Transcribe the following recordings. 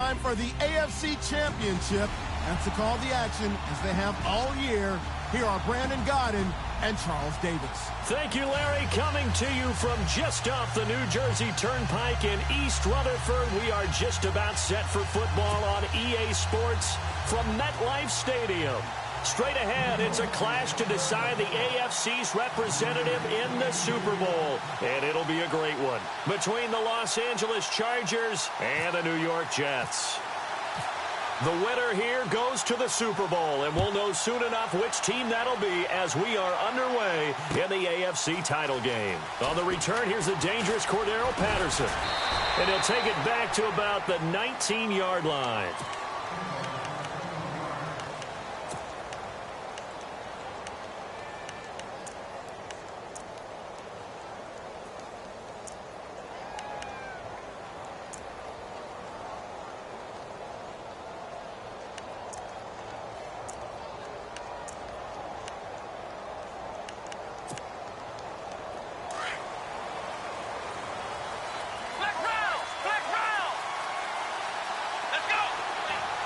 time for the AFC Championship. And to call the action, as they have all year, here are Brandon Godden and Charles Davis. Thank you, Larry. Coming to you from just off the New Jersey Turnpike in East Rutherford, we are just about set for football on EA Sports from MetLife Stadium. Straight ahead, it's a clash to decide the AFC's representative in the Super Bowl. And it'll be a great one between the Los Angeles Chargers and the New York Jets. The winner here goes to the Super Bowl, and we'll know soon enough which team that'll be as we are underway in the AFC title game. On the return, here's the dangerous Cordero Patterson. And he'll take it back to about the 19-yard line.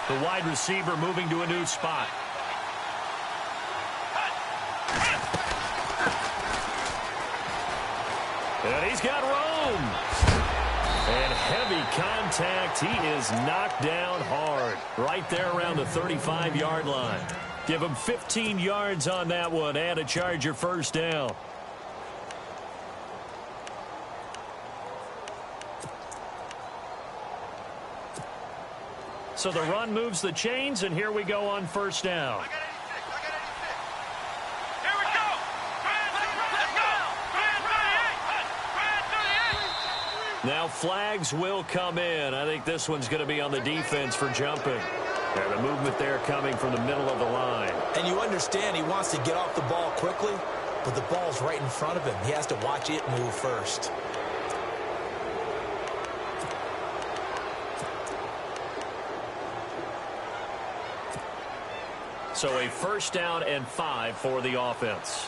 The wide receiver moving to a new spot. And he's got room. And heavy contact. He is knocked down hard. Right there around the 35-yard line. Give him 15 yards on that one and a Charger first down. So the run moves the chains, and here we go on first down. Here we go. Now flags will come in. I think this one's going to be on the defense for jumping. And the movement there coming from the middle of the line. And you understand he wants to get off the ball quickly, but the ball's right in front of him. He has to watch it move first. So a first down and 5 for the offense.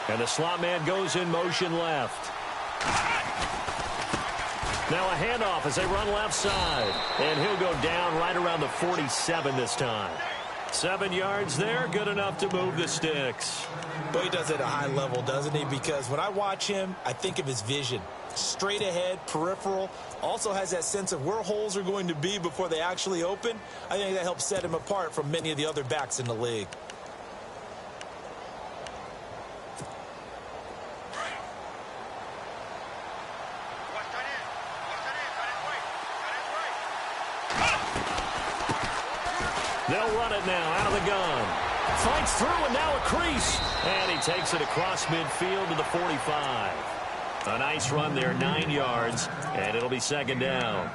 And the slot man goes in motion left. Now a handoff as they run left side. And he'll go down right around the 47 this time. 7 yards there, good enough to move the sticks. But he does it at a high level, doesn't he? Because when I watch him, I think of his vision. Straight ahead, peripheral, also has that sense of where holes are going to be before they actually open. I think that helps set him apart from many of the other backs in the league. They'll run it now out of the gun. Fights through and now a crease. And he takes it across midfield to the 45. A nice run there, 9 yards, and it'll be second down.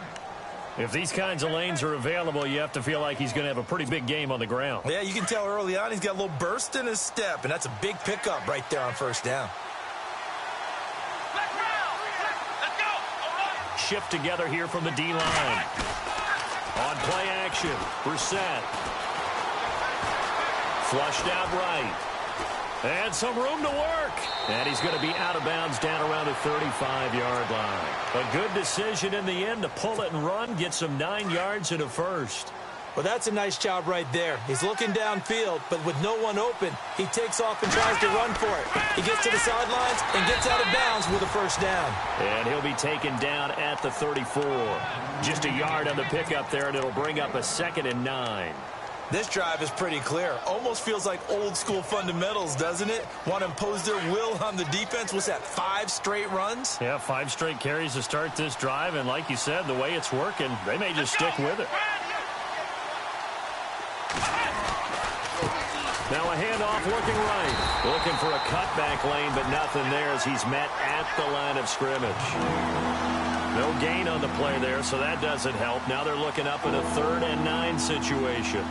If these kinds of lanes are available, you have to feel like he's going to have a pretty big game on the ground. Yeah, you can tell early on he's got a little burst in his step, and that's a big pickup right there on first down. Let's go. All right. Shift together here from the D-line. On play action, Brissett. Flushed out right. And some room to work. And he's going to be out of bounds down around the 35-yard line. A good decision in the end to pull it and run, get some 9 yards and a first. Well, that's a nice job right there. He's looking downfield, but with no one open, he takes off and tries to run for it. He gets to the sidelines and gets out of bounds with a first down. And he'll be taken down at the 34. Just a yard on the pickup there, and it'll bring up a 2nd and 9. This drive is pretty clear. Almost feels like old school fundamentals, doesn't it? Want to impose their will on the defense. What's that, 5 straight runs? Yeah, 5 straight carries to start this drive. And like you said, the way it's working, they may just stick with it. Now a handoff looking right. Looking for a cutback lane, but nothing there as he's met at the line of scrimmage. No gain on the play there, so that doesn't help. Now they're looking up in a 3rd and 9 situation.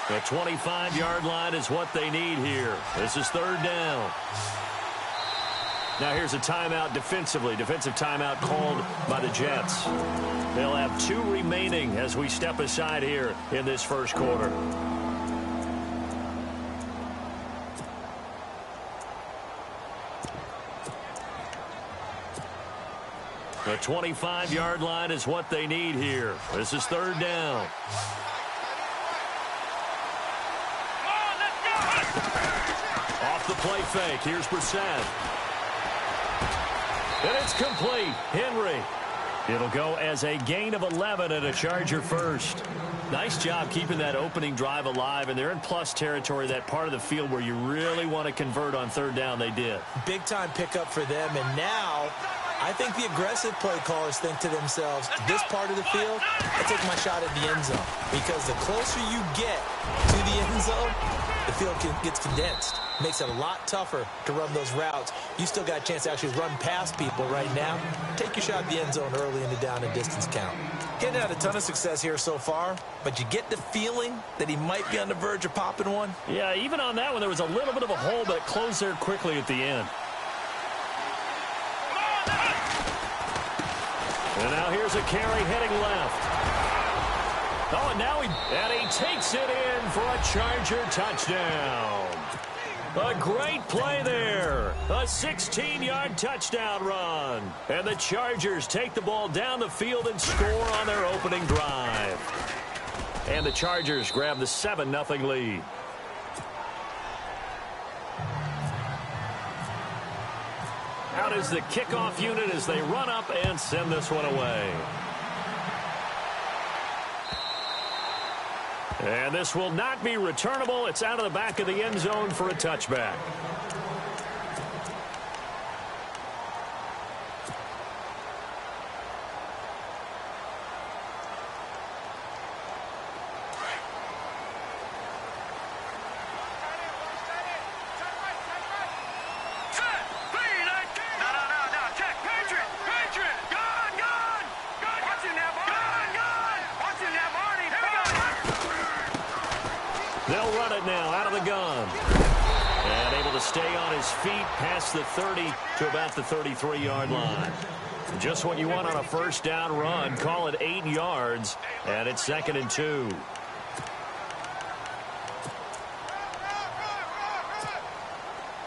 The 25-yard line is what they need here. This is 3rd down. Now here's a timeout defensively. Defensive timeout called by the Jets. They'll have 2 remaining as we step aside here in this first quarter. The 25-yard line is what they need here. This is 3rd down. Off the play fake. Here's Brissett. And it's complete. Henry. It'll go as a gain of 11 and a Charger first. Nice job keeping that opening drive alive, and they're in plus territory, that part of the field where you really want to convert on 3rd down. They did. Big-time pickup for them, and now I think the aggressive play callers think to themselves, this part of the field, I take my shot at the end zone, because the closer you get to the end zone, the field gets condensed. Makes it a lot tougher to run those routes. You still got a chance to actually run past people right now. Take your shot at the end zone early in the down and distance count. Getting out a ton of success here so far, but you get the feeling that he might be on the verge of popping one. Yeah, even on that one, there was a little bit of a hole, but it closed there quickly at the end. And now here's a carry heading left. Oh, and now he takes it in for a Charger touchdown. A great play there. A 16-yard touchdown run. And the Chargers take the ball down the field and score on their opening drive. And the Chargers grab the 7-0 lead. Out is the kickoff unit as they run up and send this one away. And this will not be returnable. It's out of the back of the end zone for a touchback. They'll run it now out of the gun. And able to stay on his feet past the 30 to about the 33-yard line. Just what you want on a first down run. Call it 8 yards. And it's 2nd and 2.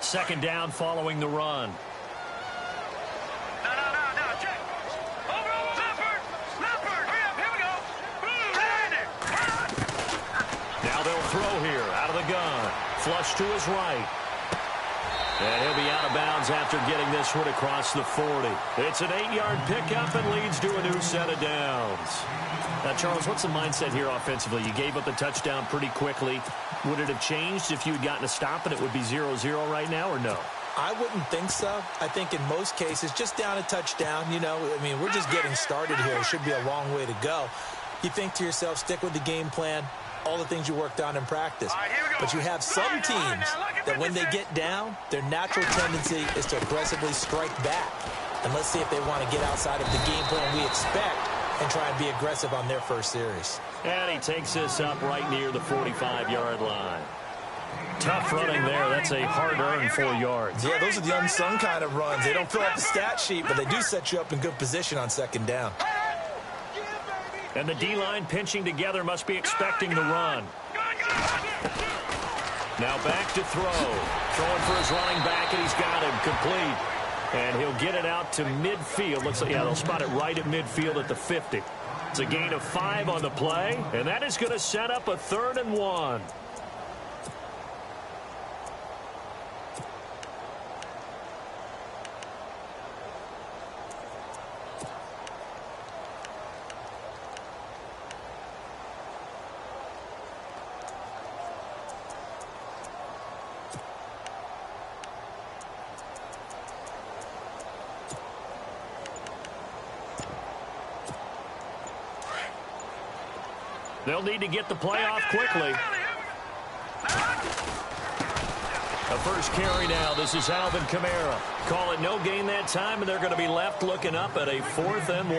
Second down following the run. Throw here out of the gun. Flush to his right. And he'll be out of bounds after getting this one across the 40. It's an 8-yard pickup and leads to a new set of downs. Now, Charles, what's the mindset here offensively? You gave up the touchdown pretty quickly. Would it have changed if you had gotten a stop and it would be 0-0 right now, or no? I wouldn't think so. I think in most cases, just down a touchdown, you know, I mean, we're just getting started here. It should be a long way to go. You think to yourself, stick with the game plan, all the things you worked on in practice. But you have some teams that when they get down, their natural tendency is to aggressively strike back. And let's see if they want to get outside of the game plan we expect and try and be aggressive on their first series. And he takes this up right near the 45-yard line. Tough running there. That's a hard-earned 4 yards. Yeah, those are the unsung kind of runs. They don't fill out the stat sheet, but they do set you up in good position on 2nd down. And the D-line pinching together must be expecting the run. Now back to throw. Throwing for his running back, and he's got him complete. And he'll get it out to midfield. Looks like, yeah, they'll spot it right at midfield at the 50. It's a gain of 5 on the play, and that is going to set up a 3rd and 1. They'll need to get the play off quickly. A first carry now. This is Alvin Kamara. Call it no gain that time, and they're going to be left looking up at a 4th and 1.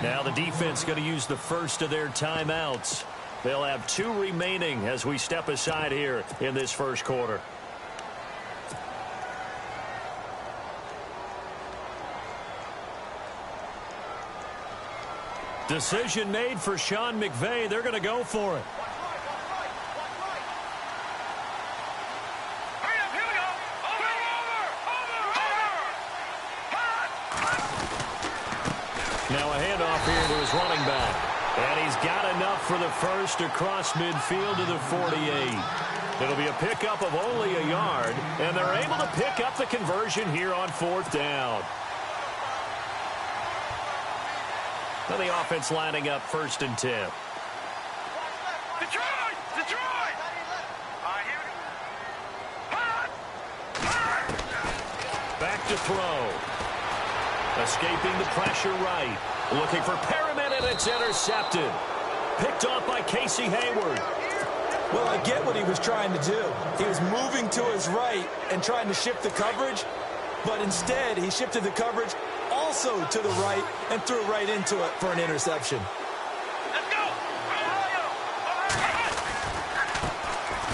Now the defense going to use the first of their timeouts. They'll have 2 remaining as we step aside here in this first quarter. Decision made for Sean McVay. They're going to go for it. Now a handoff here to his running back. And he's got enough for the first across midfield to the 48. It'll be a pickup of only a yard, and they're able to pick up the conversion here on 4th down. Now the offense lining up 1st and 10. Detroit! Detroit! Back to throw. Escaping the pressure right. Looking for Perriman, and it's intercepted. Picked off by Casey Hayward. Well, I get what he was trying to do. He was moving to his right and trying to shift the coverage, but instead he shifted the coverage also to the right and threw right into it for an interception. Let's go!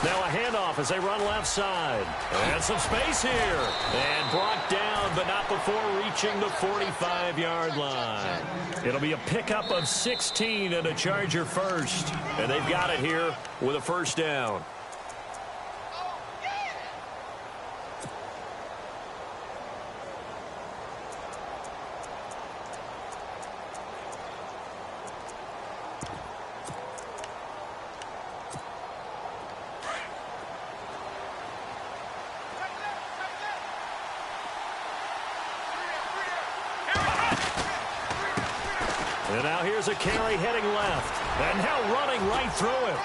Now a handoff as they run left side. And some space here. And brought down, but not before reaching the 45-yard line. It'll be a pickup of 16 and a Charger first. And they've got it here with a 1st down. And now here's a carry heading left. And now running right through him.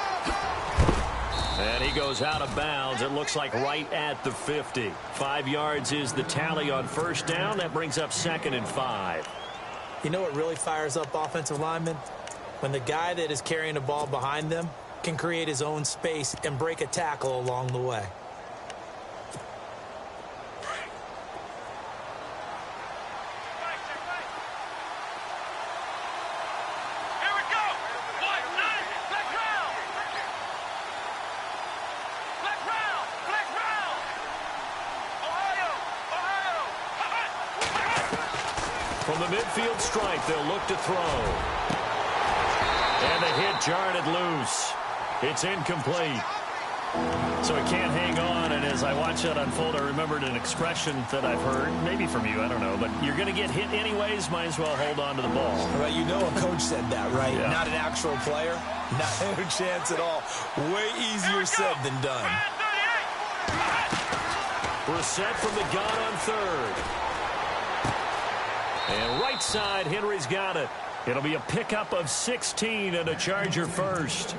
And he goes out of bounds. It looks like right at the 50. 5 yards is the tally on 1st down. That brings up 2nd and 5. You know what really fires up offensive linemen? When the guy that is carrying the ball behind them can create his own space and break a tackle along the way. From the midfield stripe, they'll look to throw. And the hit jarred it loose. It's incomplete. So he can't hang on, and as I watch that unfold, I remembered an expression that I've heard, maybe from you, I don't know, but you're going to get hit anyways, might as well hold on to the ball. Right, you know a coach said that, right? Yeah. Not an actual player. Not a chance at all. Way easier said than done. Brissett from the gun on 3rd. And right side, Henry's got it. It'll be a pickup of 16 and a Charger first.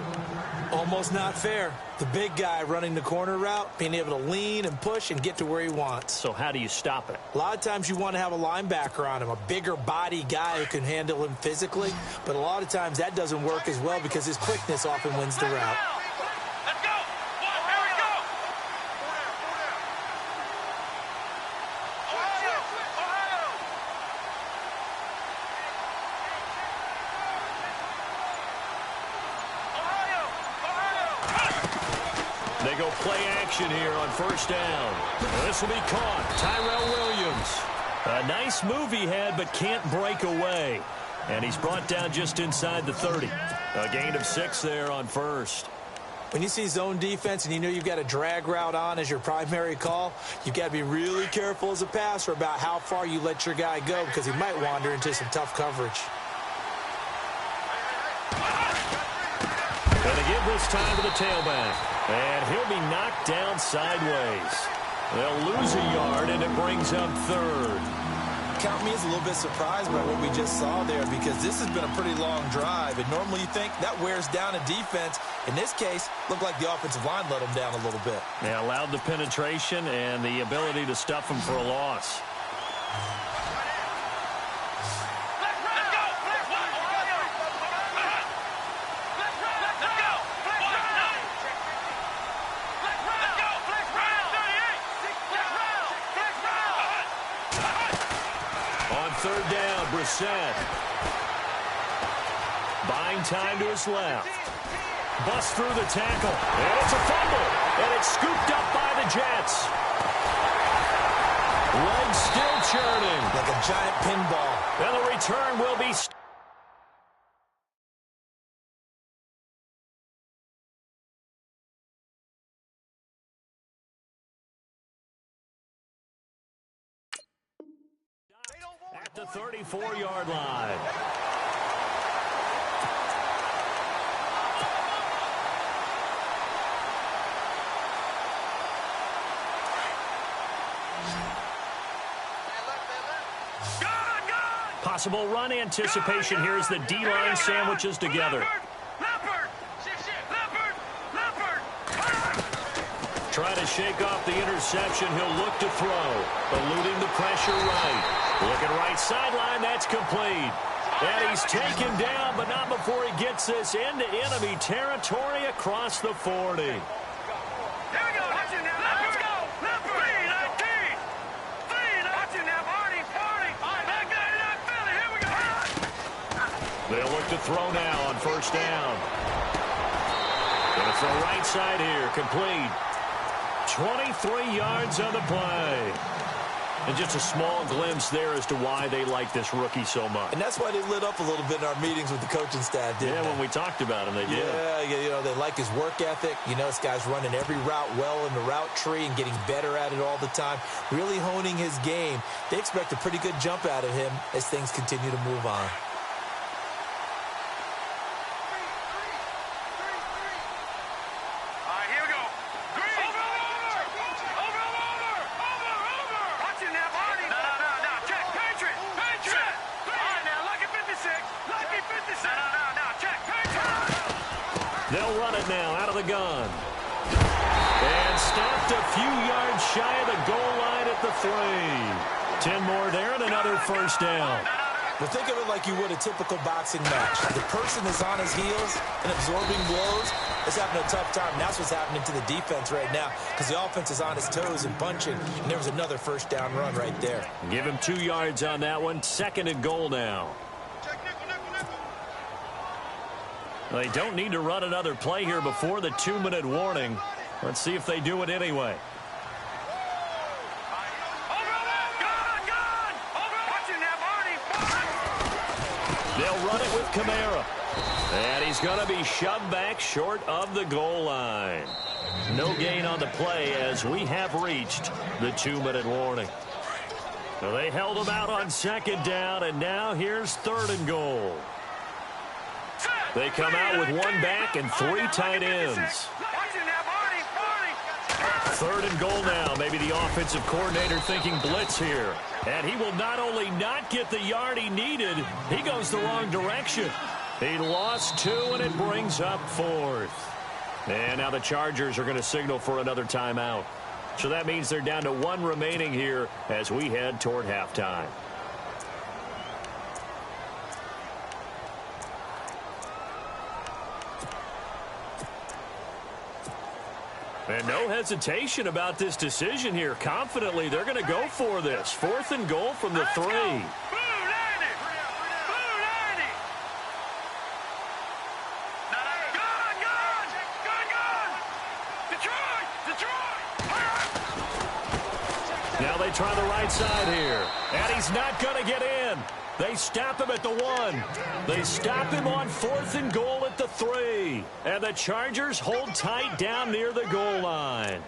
Almost not fair. The big guy running the corner route, being able to lean and push and get to where he wants. So how do you stop it? A lot of times you want to have a linebacker on him, a bigger body guy who can handle him physically. But a lot of times that doesn't work as well because his quickness often wins the route. Let's go! Here we go! Ohio! They go play action here on 1st down. This will be caught. Tyrell Williams. A nice move he had, but can't break away. And he's brought down just inside the 30. A gain of 6 there on 1st. When you see zone defense and you know you've got a drag route on as your primary call, you've got to be really careful as a passer about how far you let your guy go because he might wander into some tough coverage. And they give this time to the tailback. And he'll be knocked down sideways. They'll lose a yard, and it brings up 3rd. Count me as a little bit surprised by what we just saw there because this has been a pretty long drive, and normally you think that wears down a defense. In this case, looked like the offensive line let them down a little bit. They allowed the penetration and the ability to stuff them for a loss. On 3rd down, Brissett. Buying time to his left. Busts through the tackle. And it's a fumble. And it's scooped up by the Jets. Legs still churning. Like a giant pinball. And the return will be at the 34-yard line. Possible run anticipation here as the D-line sandwiches together. Try to shake off the interception. He'll look to throw. Eluding the pressure right. Looking right sideline. That's complete. And he's taken down, but not before he gets this into enemy territory across the 40. They'll look to throw now on first down. Going to throw right side here. Complete. 23 yards on the play. And just a small glimpse there as to why they like this rookie so much. And that's why they lit up a little bit in our meetings with the coaching staff, didn't they? Yeah, when we talked about him, they did. Yeah, you know, they like his work ethic. You know, this guy's running every route well in the route tree and getting better at it all the time, really honing his game. They expect a pretty good jump out of him as things continue to move on. They'll run it now out of the gun. And stopped a few yards shy of the goal line at the 3. 10 more there and another first down. Well, think of it like you would a typical boxing match. The person is on his heels and absorbing blows. It's having a tough time. That's what's happening to the defense right now because the offense is on his toes and punching. And there was another first down run right there. Give him 2 yards on that one. Second and goal now. They don't need to run another play here before the 2-minute warning. Let's see if they do it anyway. They'll run it with Kamara. And he's going to be shoved back short of the goal line. No gain on the play as we have reached the 2-minute warning. So they held him out on second down, and now here's third and goal. They come out with one back and 3 tight ends. Third and goal now. Maybe the offensive coordinator thinking blitz here. And he will not only not get the yard he needed, he goes the wrong direction. He lost 2, and it brings up 4th. And now the Chargers are going to signal for another timeout. So that means they're down to 1 remaining here as we head toward halftime. And no hesitation about this decision here. Confidently, they're going to go for this. 4th and goal from the 3. Now they try the right side here. And he's not going to get in. They stop him at the 1. They stop him on 4th and goal at the 3. And the Chargers hold tight down near the goal line.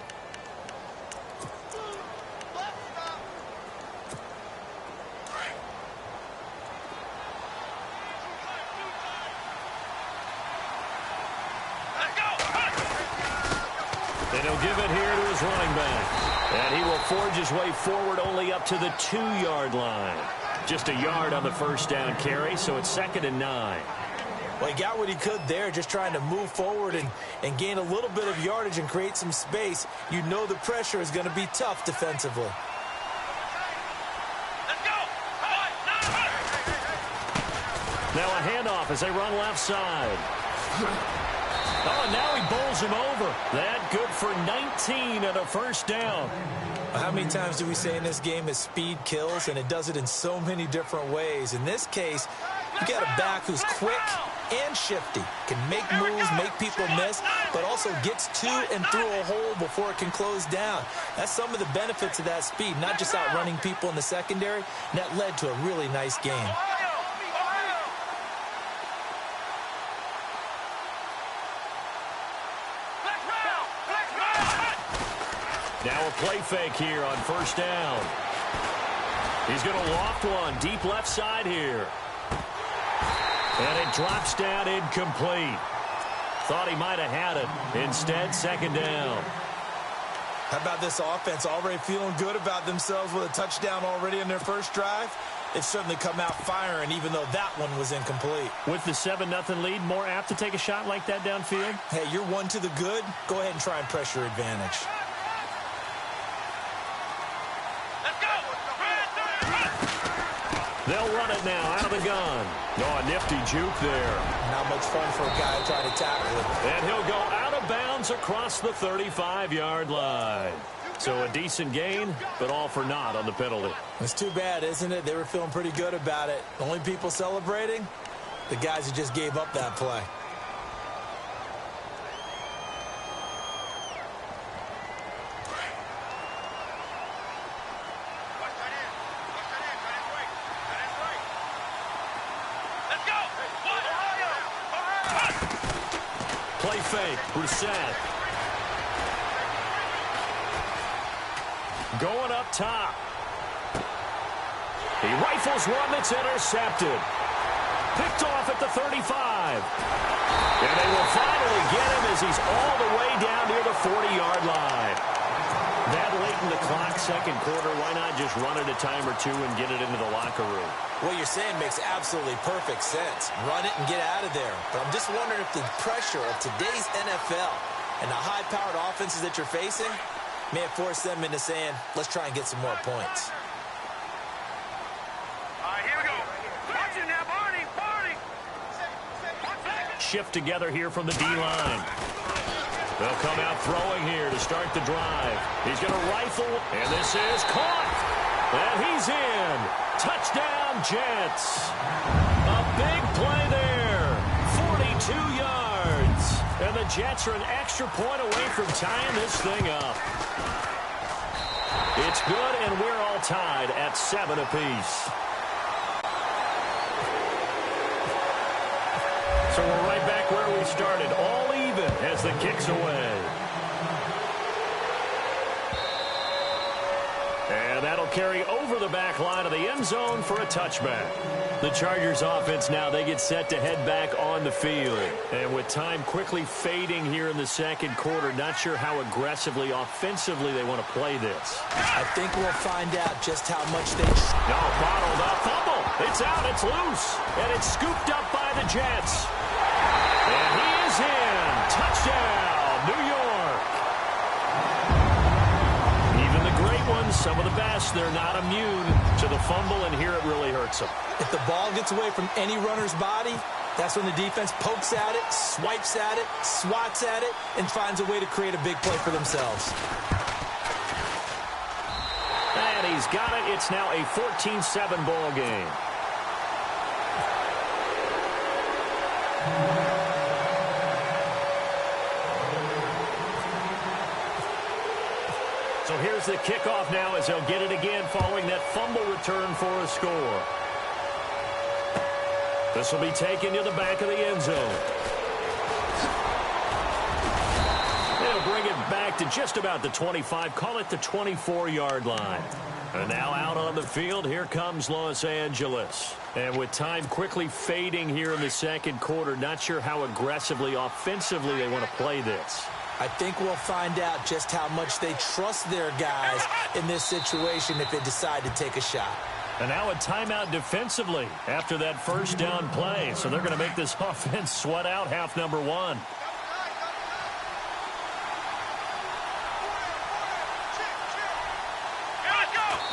And he'll give it here to his running back. And he will forge his way forward only up to the 2-yard line. Just a yard on the first down carry, so it's 2nd and 9. Well, he got what he could there, just trying to move forward and gain a little bit of yardage and create some space. You know the pressure is going to be tough defensively. Now a handoff as they run left side. Oh, and now he bowls him over. That good for 19 and a first down. How many times do we say in this game is speed kills, and it does it in so many different ways. In this case, you got a back who's quick and shifty, can make moves, make people miss, but also gets to and through a hole before it can close down. That's some of the benefits of that speed, not just outrunning people in the secondary, and that led to a really nice game. Now a play fake here on first down. He's going to loft one deep left side here. And it drops down incomplete. Thought he might have had it. Instead, second down. How about this offense already feeling good about themselves with a touchdown already in their first drive? They've certainly come out firing, even though that one was incomplete. With the 7-0 lead, more apt to take a shot like that downfield? Hey, you're one to the good. Go ahead and try and pressure advantage. Let's go. They'll run it now out of the gun. Oh, a nifty juke there. Not much fun for a guy trying to tackle it. And he'll go out of bounds across the 35-yard line. So a decent gain, but all for naught on the penalty. It's too bad, isn't it? They were feeling pretty good about it. The only people celebrating, the guys who just gave up that play. Play fake, Brissett. Going up top. He rifles one that's intercepted. Picked off at the 35. And they will finally get him as he's all the way down near the 40-yard line. That late in the clock, second quarter, why not just run it a time or two and get it into the locker room? What you're saying makes absolutely perfect sense. Run it and get out of there. But I'm just wondering if the pressure of today's NFL and the high-powered offenses that you're facing may have forced them into saying, let's try and get some more points. All right, here we go. Watch it now, Barney. Shift together here from the D-line. They'll come out throwing here to start the drive. He's going to rifle, and this is caught. And he's in. Touchdown, Jets. A big play there. 42 yards. And the Jets are an extra point away from tying this thing up. It's good, and we're all tied at 7 apiece. So we're right back where we started, all even as the kick's away. And that'll carry over the back line of the end zone for a touchback. The Chargers offense now, they get set to head back on the field. And with time quickly fading here in the second quarter, not sure how aggressively, offensively they want to play this. I think we'll find out just how much they... No, bottled up, fumble. It's out, it's loose. And it's scooped up by the Jets. And he is in. Touchdown, New York. Even the great ones, some of the best, they're not immune to the fumble, and here it really hurts them. If the ball gets away from any runner's body, that's when the defense pokes at it, swipes at it, swats at it, and finds a way to create a big play for themselves. And he's got it. It's now a 14-7 ball game. So here's the kickoff now as they'll get it again following that fumble return for a score. This will be taken to the back of the end zone. They'll bring it back to just about the 25, call it the 24-yard line. And now out on the field, here comes Los Angeles. And with time quickly fading here in the second quarter, not sure how aggressively, offensively they want to play this. I think we'll find out just how much they trust their guys in this situation if they decide to take a shot. And now a timeout defensively after that first down play. So they're going to make this offense sweat out half number one.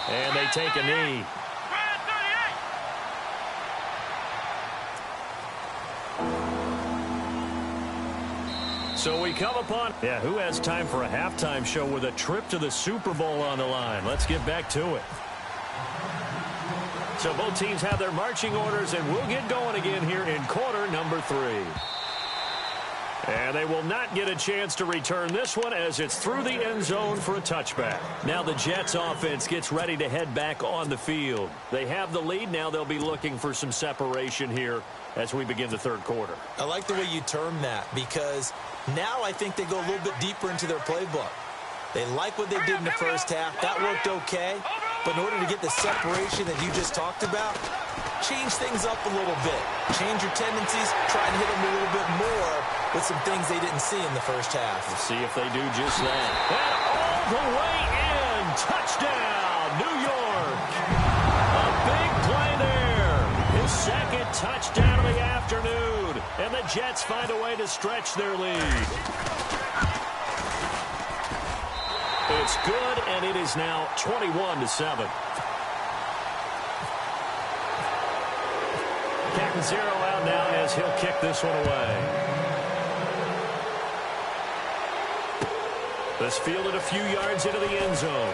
And they take a knee. So we come upon, who has time for a halftime show with a trip to the Super Bowl on the line? Let's get back to it. So both teams have their marching orders, and we'll get going again here in quarter number 3. And they will not get a chance to return this one as it's through the end zone for a touchback. Now the Jets offense gets ready to head back on the field. They have the lead. Now they'll be looking for some separation here as we begin the third quarter. I like the way you term that because now I think they go a little bit deeper into their playbook. They like what they did in the first half. That worked okay. But in order to get the separation that you just talked about, change things up a little bit. Change your tendencies. Try and hit them a little bit more with some things they didn't see in the first half. We'll see if they do just that. And all the way in. Touchdown, New York. A big play there. His second touchdown of the afternoon. And the Jets find a way to stretch their lead. It's good, and it is now 21-7. Captain Zero out now as he'll kick this one away. This fielded a few yards into the end zone.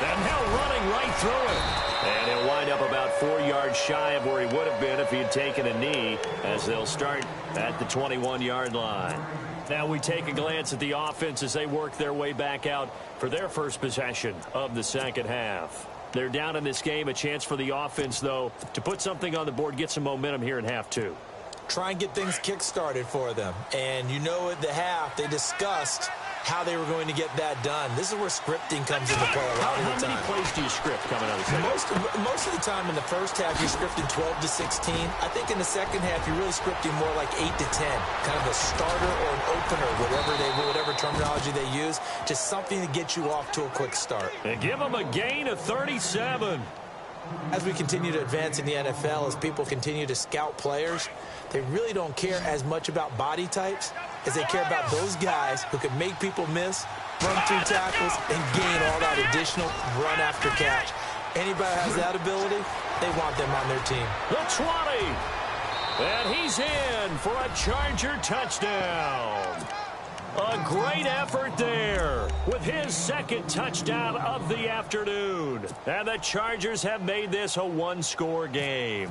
And now running right through it. And he'll wind up about 4 yards shy of where he would have been if he had taken a knee, as they'll start at the 21-yard line. Now we take a glance at the offense as they work their way back out for their first possession of the second half. They're down in this game. A chance for the offense, though, to put something on the board, get some momentum here in half two. Try and get things kick-started for them. And you know at the half, they discussed how they were going to get that done. This is where scripting comes into play a lot of the time. How many plays do you script coming out of the second? Most of the time in the first half, you're scripting 12 to 16. I think in the second half, you're really scripting more like 8 to 10. Kind of a starter or an opener, whatever terminology they use. Just something to get you off to a quick start. And give them a gain of 37. As we continue to advance in the NFL, as people continue to scout players, they really don't care as much about body types as they care about those guys who can make people miss, run through tackles, and gain all that additional run after catch. Anybody who has that ability, they want them on their team. The 20. And he's in for a Charger touchdown. A great effort there with his second touchdown of the afternoon. And the Chargers have made this a one-score game.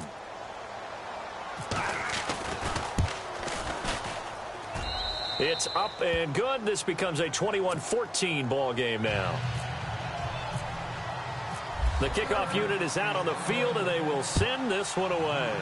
It's up and good. This becomes a 21-14 ball game now. The kickoff unit is out on the field, and they will send this one away.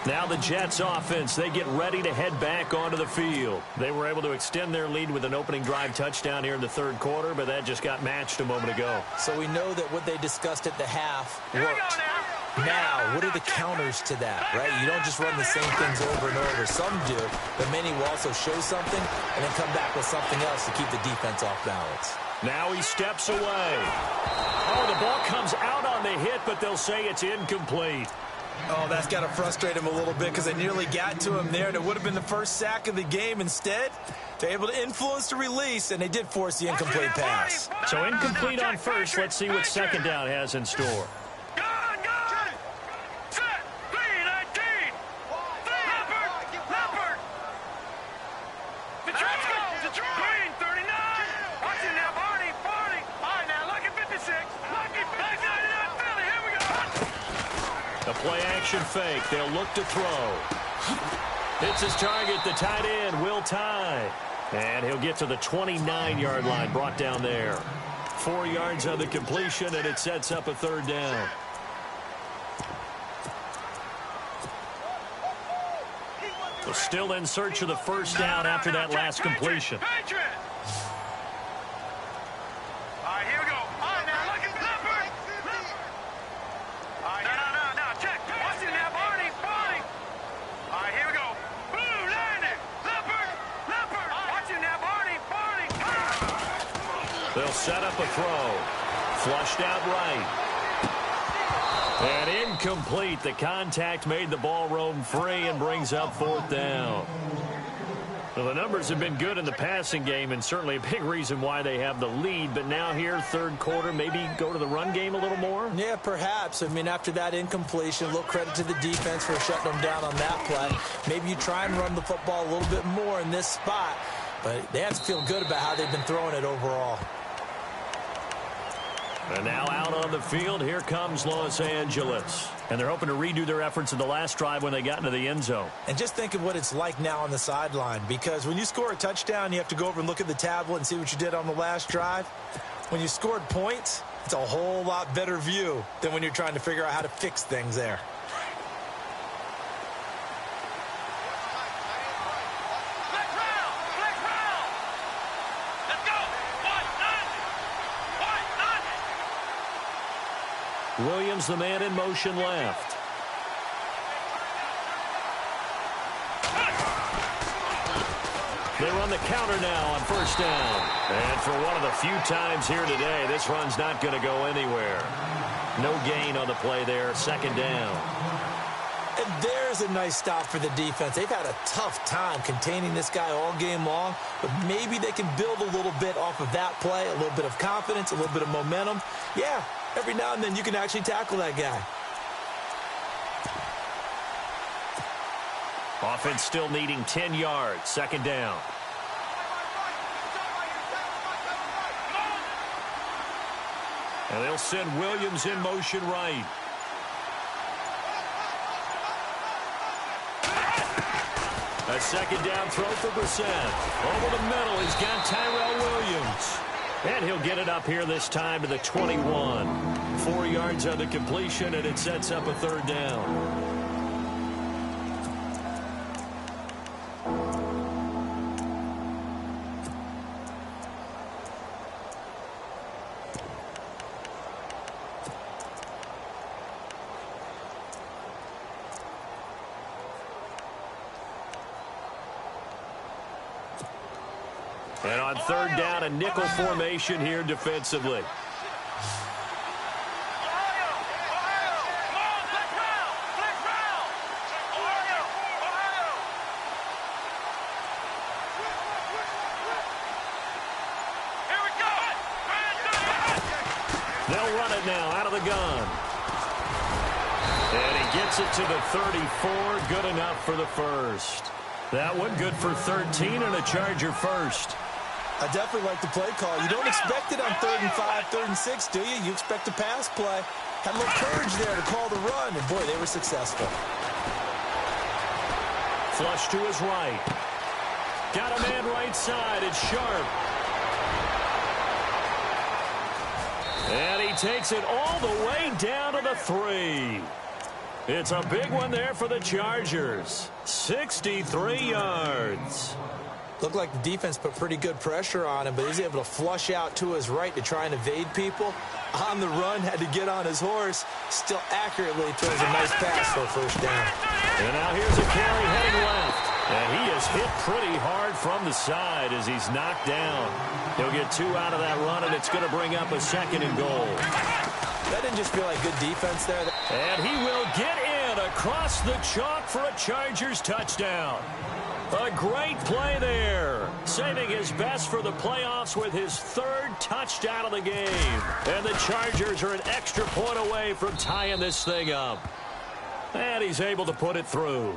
Now the Jets offense, they get ready to head back onto the field. They were able to extend their lead with an opening drive touchdown here in the third quarter, but that just got matched a moment ago. So we know that what they discussed at the half worked. Now, what are the counters to that, right? You don't just run the same things over and over. Some do, but many will also show something and then come back with something else to keep the defense off balance. Now he steps away. Oh, the ball comes out on the hit, but they'll say it's incomplete. Oh, that's got to frustrate him a little bit because they nearly got to him there, and it would have been the first sack of the game. Instead, they're able to influence the release, and they did force the incomplete pass. So incomplete on first. Let's see what second down has in store. Play-action fake. They'll look to throw. Hits his target, the tight end, Will Tye. And he'll get to the 29-yard line, brought down there. 4 yards on the completion, and it sets up a third down. We're still in search of the first down after that last completion. They'll set up a throw. Flushed out right. And incomplete. The contact made the ball roam free and brings up fourth down. Well, the numbers have been good in the passing game and certainly a big reason why they have the lead. But now here, third quarter, maybe go to the run game a little more? Yeah, perhaps. I mean, after that incompletion, a little credit to the defense for shutting them down on that play. Maybe you try and run the football a little bit more in this spot. But they have to feel good about how they've been throwing it overall. And now out on the field, here comes Los Angeles. And they're hoping to redo their efforts in the last drive when they got into the end zone. And just think of what it's like now on the sideline, because when you score a touchdown, you have to go over and look at the tablet and see what you did on the last drive. When you scored points, it's a whole lot better view than when you're trying to figure out how to fix things there. Williams, the man in motion left. They run the counter now on first down. And for one of the few times here today, this run's not going to go anywhere. No gain on the play there, second down. And there's a nice stop for the defense. They've had a tough time containing this guy all game long, but maybe they can build a little bit off of that play, a little bit of confidence, a little bit of momentum. Yeah, every now and then you can actually tackle that guy. Offense still needing 10 yards, second down. And they'll send Williams in motion right. A second down throw for Brissett. Over the middle, he's got Tyrell Williams. And he'll get it up here this time to the 21. 4 yards on the completion, and it sets up a third down. And on third down, a nickel formation here defensively. They'll run it now out of the gun. And he gets it to the 34. Good enough for the first. That one good for 13 and a Charger first. I definitely like the play call. You don't expect it on 3rd and 5, 3rd and 6, do you? You expect a pass play. Had a little courage there to call the run, and boy, they were successful. Flush to his right. Got a man right side. It's Sharp. And he takes it all the way down to the 3. It's a big one there for the Chargers. 63 yards. Looked like the defense put pretty good pressure on him, but he's able to flush out to his right to try and evade people. On the run, had to get on his horse. Still accurately throws a nice pass for a first down. And now here's a carry heading left. And he is hit pretty hard from the side as he's knocked down. He'll get 2 out of that run, and it's going to bring up a second and goal. That didn't just feel like good defense there. And he will get in across the chalk for a Chargers touchdown. A great play there. Saving his best for the playoffs with his 3rd touchdown of the game. And the Chargers are an extra point away from tying this thing up. And he's able to put it through.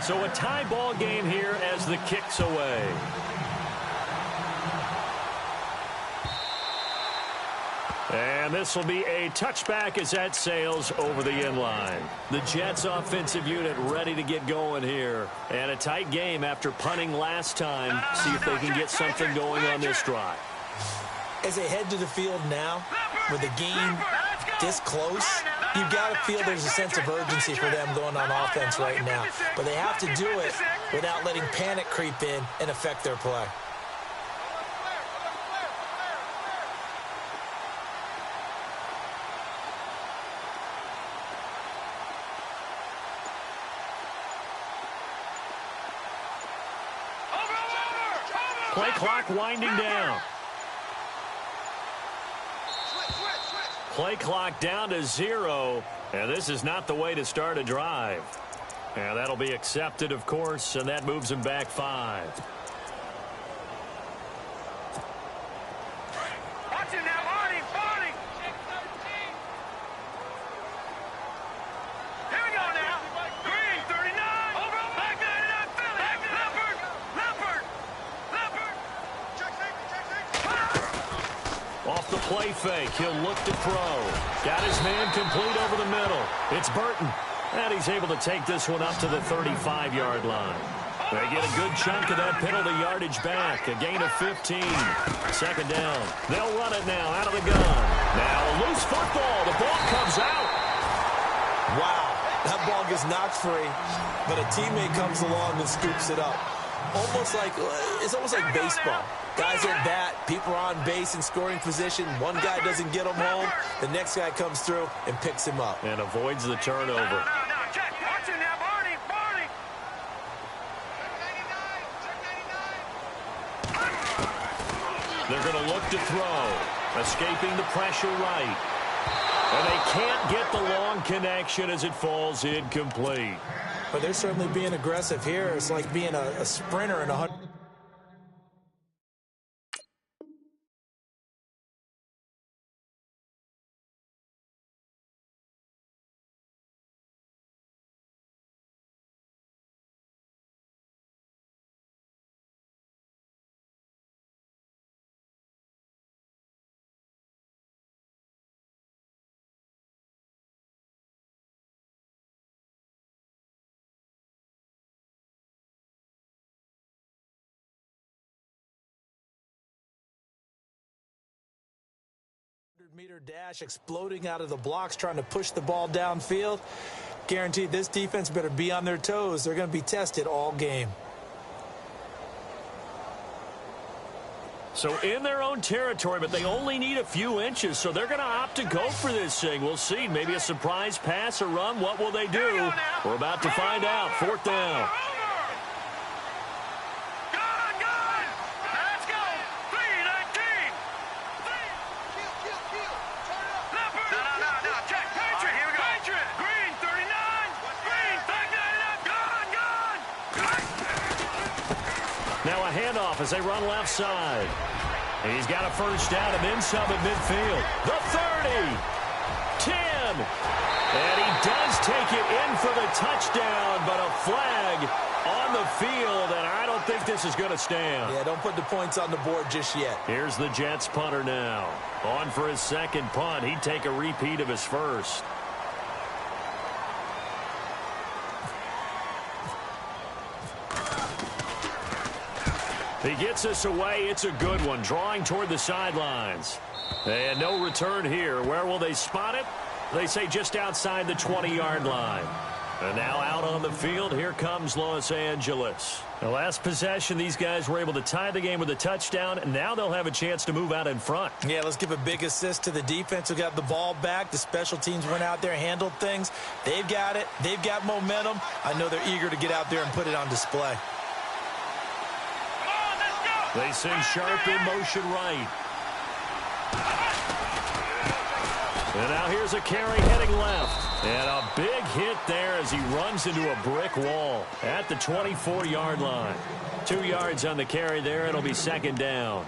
So a tie ball game here as the kick's away. And this will be a touchback as that sails over the inline. The Jets offensive unit ready to get going here. And a tight game after punting last time. See if they can get something going on this drive. As they head to the field now, with the game this close, you've got to feel there's a sense of urgency for them going on offense right now. But they have to do it without letting panic creep in and affect their play. Play clock winding down. Play clock down to 0, and this is not the way to start a drive. And that'll be accepted, of course, and that moves him back 5. Watch it now, Barney! Here we go now. Green, 39. Back 99, Philly. Leopard. Off the play fake, he'll look to throw. Got his man complete over the middle. It's Burton. And he's able to take this one up to the 35-yard line. They get a good chunk of that penalty yardage back. A gain of 15. Second down. They'll run it now out of the gun. Now a loose football. The ball comes out. Wow, that ball gets knocked free, but a teammate comes along and scoops it up. almost like it's almost like baseball. Guys at bat, people are on base in scoring position. One guy doesn't get him home. The next guy comes through and picks him up. And avoids the turnover. No, check. Watch him now, Barney. They're going to look to throw. Escaping the pressure right. And they can't get the long connection as it falls incomplete. But they're certainly being aggressive here. It's like being a sprinter in 100. Meter dash exploding out of the blocks, trying to push the ball downfield. Guaranteed this defense better be on their toes. They're going to be tested all game. So in their own territory, but they only need a few inches, so they're going to opt to go for this thing. We'll see. Maybe a surprise pass or run. What will they do? We're about to find out. 4th down. Now a handoff as they run left side. And he's got a first down and then some at midfield. The 30. 10. And he does take it in for the touchdown, but a flag on the field, and I don't think this is going to stand. Yeah, don't put the points on the board just yet. Here's the Jets punter now. On for his second punt. He'd take a repeat of his first. He gets us away. It's a good one. Drawing toward the sidelines. And no return here. Where will they spot it? They say just outside the 20-yard line. And now out on the field, here comes Los Angeles. The last possession, these guys were able to tie the game with a touchdown, and now they'll have a chance to move out in front. Yeah, let's give a big assist to the defense who got the ball back. The special teams went out there, handled things. They've got it. They've got momentum. I know they're eager to get out there and put it on display. They send Sharp in motion right. And now here's a carry heading left. And a big hit there as he runs into a brick wall at the 24-yard line. 2 yards on the carry there. It'll be 2nd down.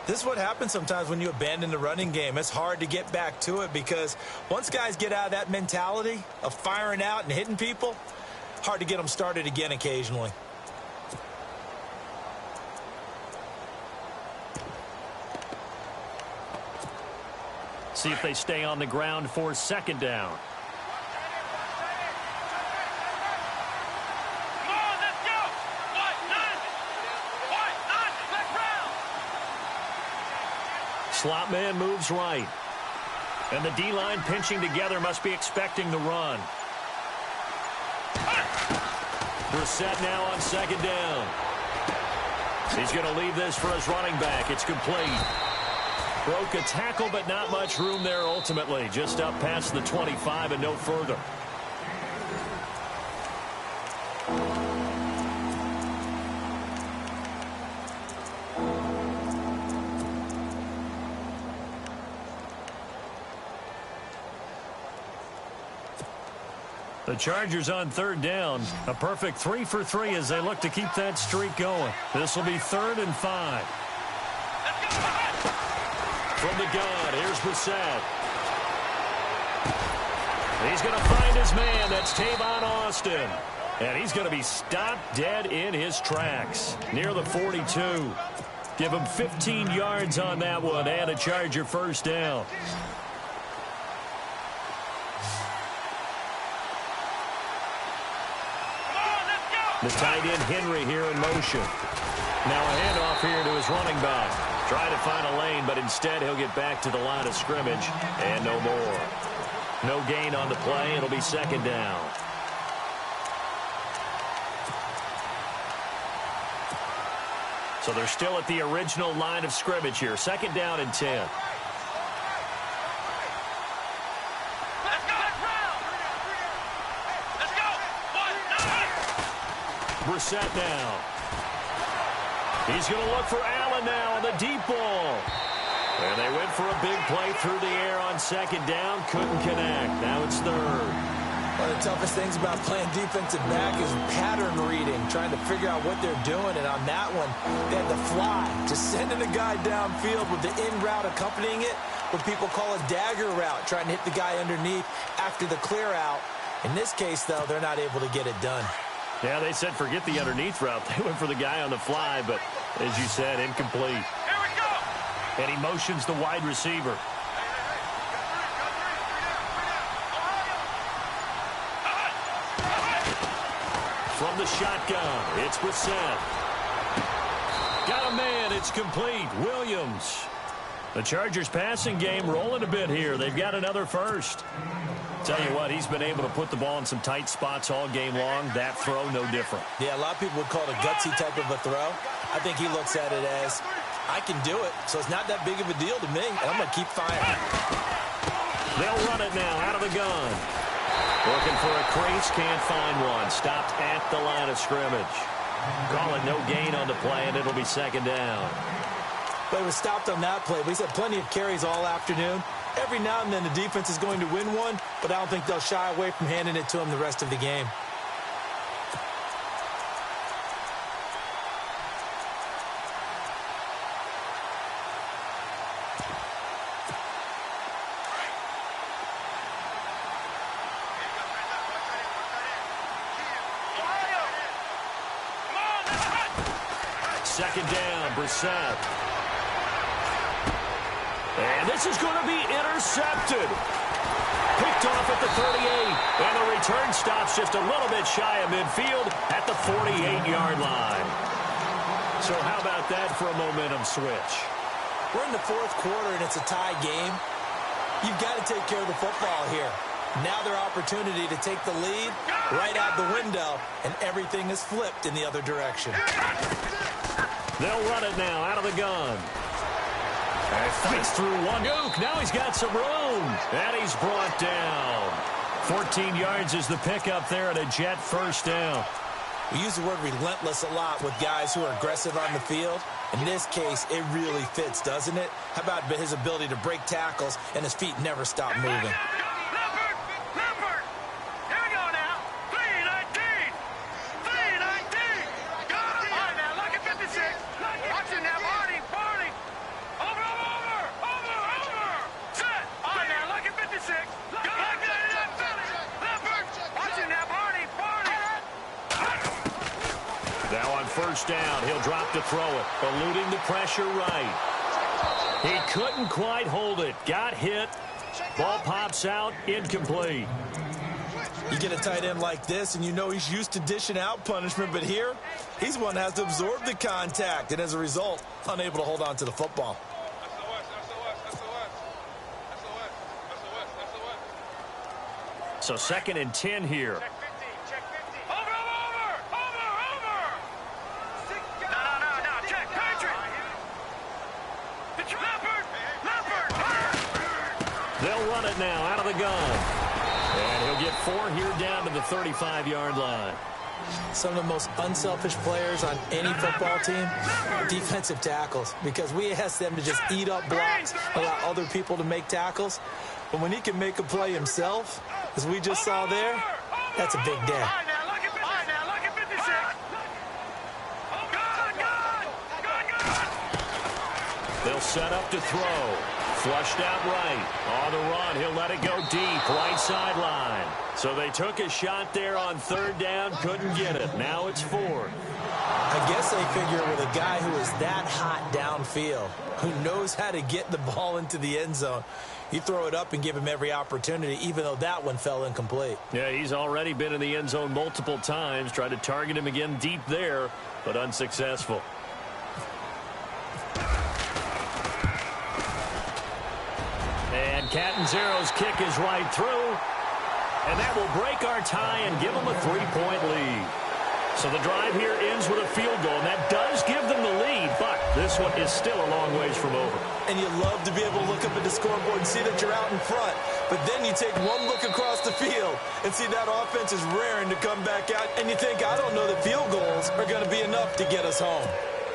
This is what happens sometimes when you abandon the running game. It's hard to get back to it because once guys get out of that mentality of firing out and hitting people, hard to get them started again occasionally. See if they stay on the ground for 2nd down. Come on, let's go. Slot man moves right. And the D-line pinching together must be expecting the run. We're set now on 2nd down. He's going to leave this for his running back. It's complete. Broke a tackle, but not much room there ultimately. Just up past the 25 and no further. The Chargers on 3rd down. A perfect 3 for 3 as they look to keep that streak going. This will be 3rd and 5. From the gun, here's Brissett. He's going to find his man. That's Tavon Austin. And he's going to be stopped dead in his tracks near the 42. Give him 15 yards on that one and a Charger first down. The tight end Henry here in motion. Now a handoff here to his running back. Trying to find a lane, but instead he'll get back to the line of scrimmage. And no more. No gain on the play. It'll be 2nd down. So they're still at the original line of scrimmage here. 2nd down and 10. Brissett now. He's going to look for Allen now on the deep ball. And they went for a big play through the air on 2nd down. Couldn't connect. Now it's 3rd. One of the toughest things about playing defensive back is pattern reading, trying to figure out what they're doing. And on that one, they had to fly, just sending a guy downfield with the in route accompanying it, what people call a dagger route, trying to hit the guy underneath after the clear out. In this case, though, they're not able to get it done. Yeah, they said forget the underneath route. They went for the guy on the fly, but as you said, incomplete. Here we go. And he motions the wide receiver. From the shotgun, it's Brissett. Got a man, it's complete. Williams. The Chargers passing game rolling a bit here. They've got another first. Tell you what, he's been able to put the ball in some tight spots all game long. That throw, no different. Yeah, a lot of people would call it a gutsy type of a throw. I think he looks at it as, I can do it, so it's not that big of a deal to me, and I'm going to keep firing. They'll run it now out of the gun. Looking for a crease, can't find one. Stopped at the line of scrimmage. Call it no gain on the play, and it'll be 2nd down. But he was stopped on that play. But he's had plenty of carries all afternoon. Every now and then the defense is going to win one, but I don't think they'll shy away from handing it to him the rest of the game. Second down, Brissett. And this is going to be intercepted. Picked off at the 38. And the return stops just a little bit shy of midfield at the 48-yard line. So how about that for a momentum switch? We're in the 4th quarter, and it's a tie game. You've got to take care of the football here. Now their opportunity to take the lead right out the window, and everything is flipped in the other direction. They'll run it now out of the gun. And fights through one. Duke, now he's got some room. And he's brought down. 14 yards is the pickup there at a Jet first down. We use the word relentless a lot with guys who are aggressive on the field. In this case, it really fits, doesn't it? How about his ability to break tackles and his feet never stop moving? First down, he'll drop to throw it, eluding the pressure right. He couldn't quite hold it, got hit, ball pops out, incomplete. You get a tight end like this, and you know he's used to dishing out punishment, but here, he's one that has to absorb the contact, and as a result, unable to hold on to the football. So 2nd and 10 here. They'll run it now out of the gun. And he'll get 4 here down to the 35-yard line. Some of the most unselfish players on any football team, defensive tackles, because we ask them to just eat up blocks, allow other people to make tackles. But when he can make a play himself, as we just saw there, that's a big day. They'll set up to throw. Flushed out right. On the run, he'll let it go deep. Right sideline. So they took a shot there on 3rd down. Couldn't get it. Now it's 4th. I guess they figure with a guy who is that hot downfield, who knows how to get the ball into the end zone, you throw it up and give him every opportunity, even though that one fell incomplete. Yeah, he's already been in the end zone multiple times. Tried to target him again deep there, but unsuccessful. And Catanzero's kick is right through. And that will break our tie and give them a 3-point lead. So the drive here ends with a field goal, and that does give them the lead. this one is still a long ways from over. And you love to be able to look up at the scoreboard and see that you're out in front. But then you take one look across the field and see that offense is raring to come back out. And you think, I don't know that field goals are going to be enough to get us home.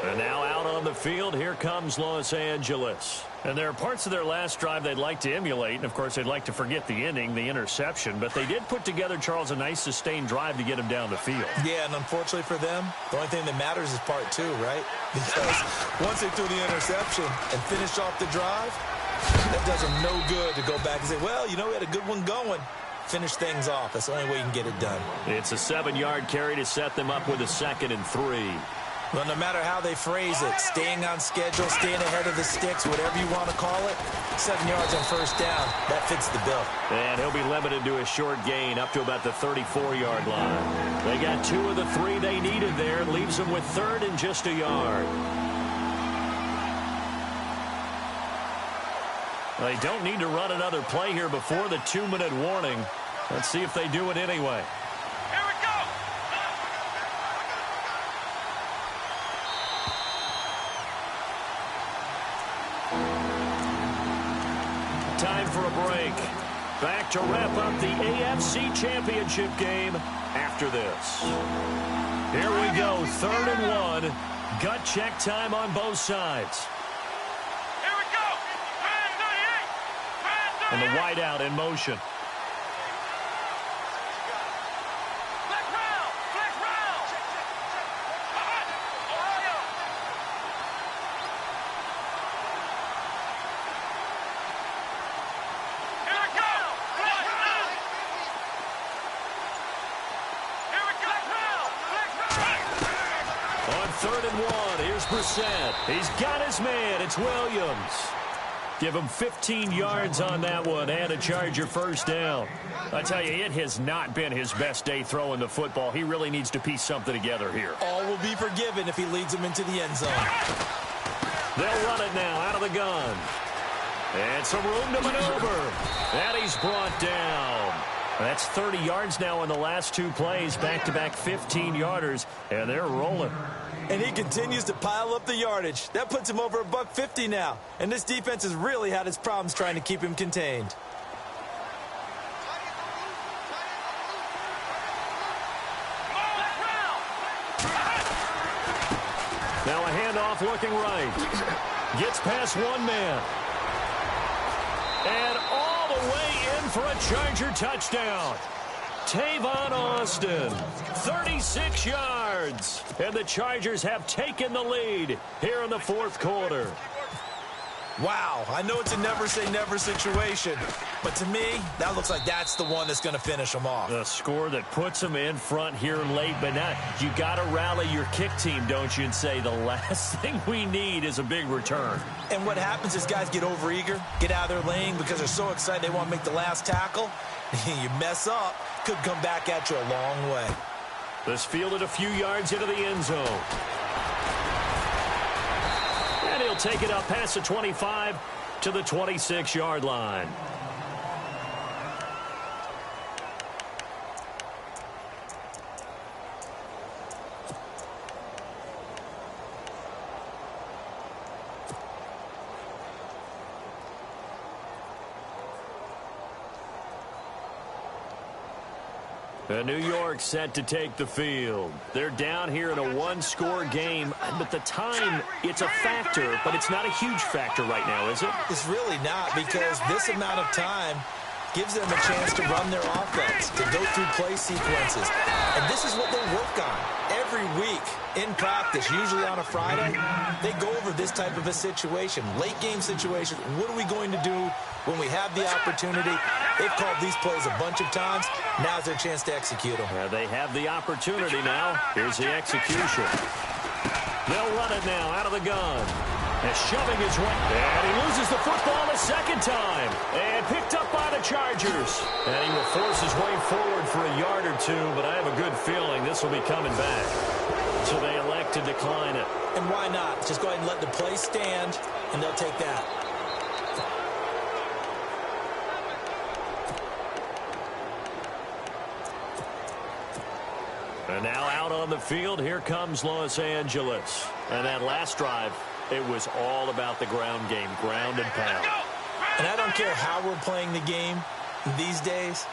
And now out on the field, here comes Los Angeles. And there are parts of their last drive they'd like to emulate. And, of course, they'd like to forget the ending, the interception. But they did put together, Charles, a nice sustained drive to get him down the field. Yeah, and unfortunately for them, the only thing that matters is part two, right? Because once they threw the interception and finished off the drive, that does them no good to go back and say, well, you know, we had a good one going. Finish things off. That's the only way you can get it done. It's a 7-yard carry to set them up with a 2nd and 3. Well, no matter how they phrase it, staying on schedule, staying ahead of the sticks, whatever you want to call it, 7 yards on first down, that fits the bill. And he'll be limited to a short gain up to about the 34-yard line. They got 2 of the 3 they needed there. Leaves them with 3rd and just a yard. They don't need to run another play here before the 2-minute warning. Let's see if they do it anyway. Here we go. Time for a break. Back to wrap up the AFC Championship game after this. Here we go, 3rd and 1. Gut check time on both sides. Here we go. Man 38. And the wideout in motion. Flex round. Flex round. Ohio. Here we go. Flex round. Here we go. Flex round. On 3rd and 1, here's Brissett. He's got his man. It's Williams. Give him 15 yards on that one and a Charger first down. I tell you, it has not been his best day throwing the football. He really needs to piece something together here. All will be forgiven if he leads them into the end zone. They'll run it now out of the gun. And some room to maneuver. And he's brought down. That's 30 yards now in the last 2 plays. Back-to-back 15-yarders. And they're rolling. And he continues to pile up the yardage. That puts him over $150 now. And this defense has really had its problems trying to keep him contained. Now a handoff looking right. Gets past one man. And all the way in for a Charger touchdown. Tavon Austin, 36 yards. And the Chargers have taken the lead here in the 4th quarter. Wow, I know it's a never-say-never situation, but to me, that looks like that's the one that's going to finish them off. The score that puts them in front here late, but now you got to rally your kick team, don't you, and say the last thing we need is a big return. And what happens is guys get overeager, get out of their lane because they're so excited they want to make the last tackle. You mess up, could come back at you a long way. This fielded a few yards into the end zone. And he'll take it up past the 25 to the 26-yard line. New York set to take the field. They're down here in a 1-score game, but the time, it's a factor, but it's not a huge factor right now, is it? It's really not, because this amount of time gives them a chance to run their offense, to go through play sequences. And this is what they work on every week in practice, usually on a Friday. They go over this type of a situation, late game situation. What are we going to do when we have the opportunity? They've called these plays a bunch of times. Now's their chance to execute them. They have the opportunity now. Here's the execution. They'll run it now out of the gun. And shoving his way. And he loses the football a second time. And picked up by the Chargers. And he will force his way forward for a yard or two, but I have a good feeling this will be coming back. So they elect to decline it. And why not? Just go ahead and let the play stand, and they'll take that. And now out on the field, here comes Los Angeles. And that last drive, It was all about the ground game, ground and pound. And I don't care how we're playing the game these days,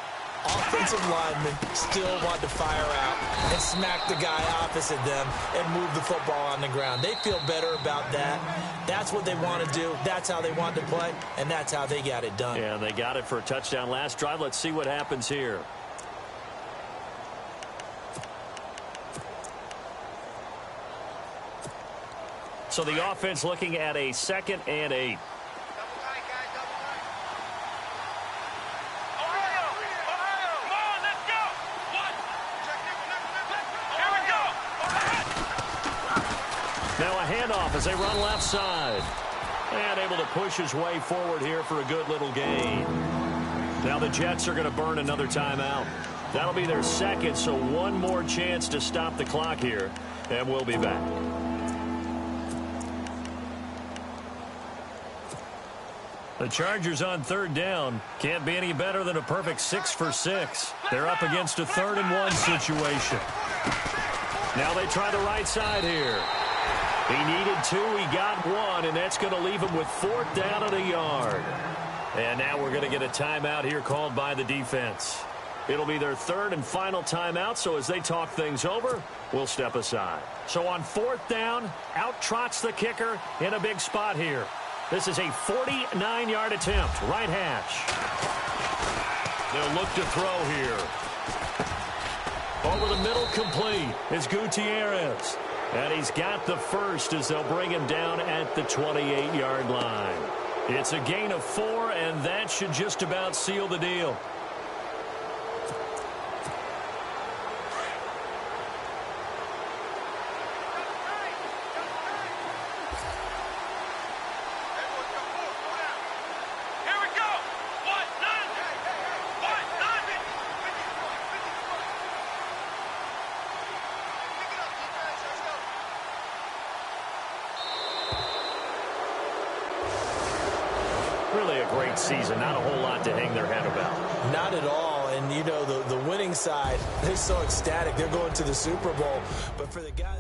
offensive linemen still want to fire out and smack the guy opposite them and move the football on the ground. They feel better about that. That's what they want to do. That's how they want to play, and that's how they got it done. Yeah, they got it for a touchdown last drive. Let's see what happens here. So the offense looking at a 2nd and 8. Now a handoff as they run left side. And able to push his way forward here for a good little gain. Now the Jets are going to burn another timeout. That'll be their 2nd, so one more chance to stop the clock here. And we'll be back. The Chargers on 3rd down. Can't be any better than a perfect 6 for 6. They're up against a 3rd and 1 situation. Now they try the right side here. He needed 2, he got 1, and that's going to leave him with 4th down and a yard. And now we're going to get a timeout here called by the defense. It'll be their 3rd and final timeout, so as they talk things over, we'll step aside. So on 4th down, out trots the kicker in a big spot here. This is a 49-yard attempt, right hash. They'll look to throw here. Over the middle, complete is Gutierrez. And he's got the first as they'll bring him down at the 28-yard line. It's a gain of 4, and that should just about seal the deal. Really a great season. Not a whole lot to hang their head about. Not at all. And, you know, the winning side, they're so ecstatic. They're going to the Super Bowl. But for the guys...